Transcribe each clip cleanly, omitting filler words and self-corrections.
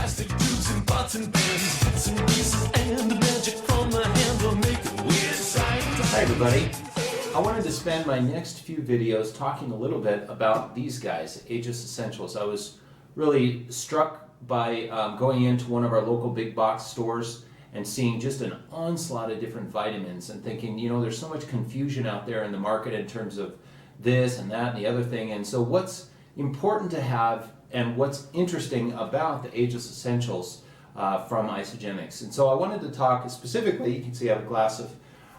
plastic tubes and pots and pans, bits and pieces, and the magic from the hand will make a weird sight. Hi everybody. I wanted to spend my next few videos talking a little bit about these guys, Ageless Essentials. I was really struck by going into one of our local big box stores and seeing just an onslaught of different vitamins and thinking, you know, there's so much confusion out there in the market in terms of this and that and the other thing. And so what's important to have and what's interesting about the Ageless Essentials from Isagenix. And so I wanted to talk specifically, you can see I have a glass of,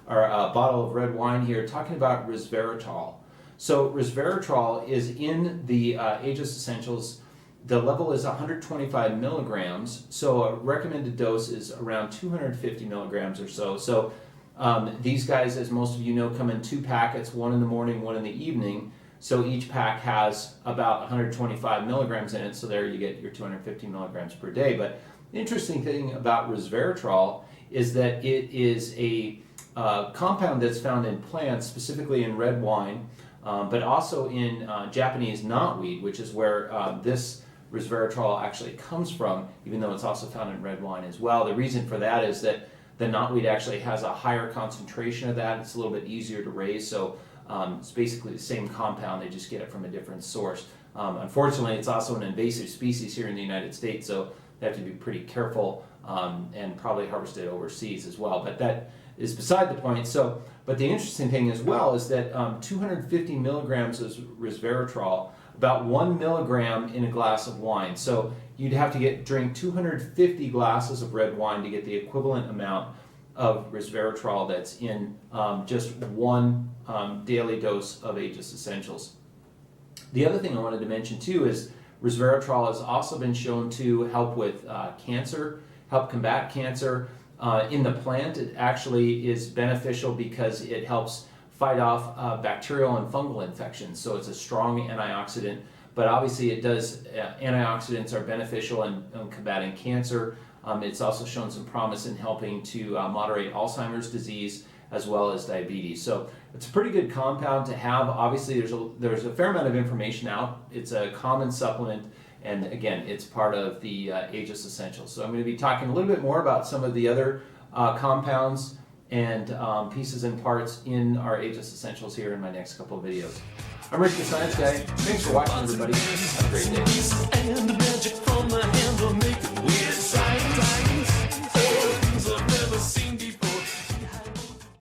or a bottle of red wine here, talking about Resveretrol. So Resveretrol is in the Ageless Essentials. The level is 125 milligrams, so a recommended dose is around 250 milligrams or so. So these guys, as most of you know, come in 2 packets, one in the morning, one in the evening. So each pack has about 125 milligrams in it, so there you get your 250 milligrams per day. But the interesting thing about Resveretrol is that it is a compound that's found in plants, specifically in red wine, but also in Japanese knotweed, which is where this Resveretrol actually comes from, even though it's also found in red wine as well. The reason for that is that the knotweed actually has a higher concentration of that. It's a little bit easier to raise, so it's basically the same compound, they just get it from a different source. Unfortunately, it's also an invasive species here in the United States, so they have to be pretty careful and probably harvested overseas as well, but that is beside the point. So, but the interesting thing as well is that 250 milligrams of Resveretrol, about 1 milligram in a glass of wine. So you'd have to drink 250 glasses of red wine to get the equivalent amount of Resveretrol that's in just one daily dose of Ageless Essentials. The other thing I wanted to mention too is Resveretrol has also been shown to help with cancer, help combat cancer. In the plant, it actually is beneficial because it helps fight off bacterial and fungal infections. So it's a strong antioxidant, but obviously it does, antioxidants are beneficial in combating cancer. It's also shown some promise in helping to moderate Alzheimer's disease as well as diabetes. So it's a pretty good compound to have. Obviously there's a fair amount of information out. It's a common supplement, and again, it's part of the Ageless Essentials. So I'm going to be talking a little bit more about some of the other compounds and pieces and parts in our Ageless Essentials here in my next couple of videos. I'm Rick the Science Guy. Thanks for watching, everybody. Have a great day.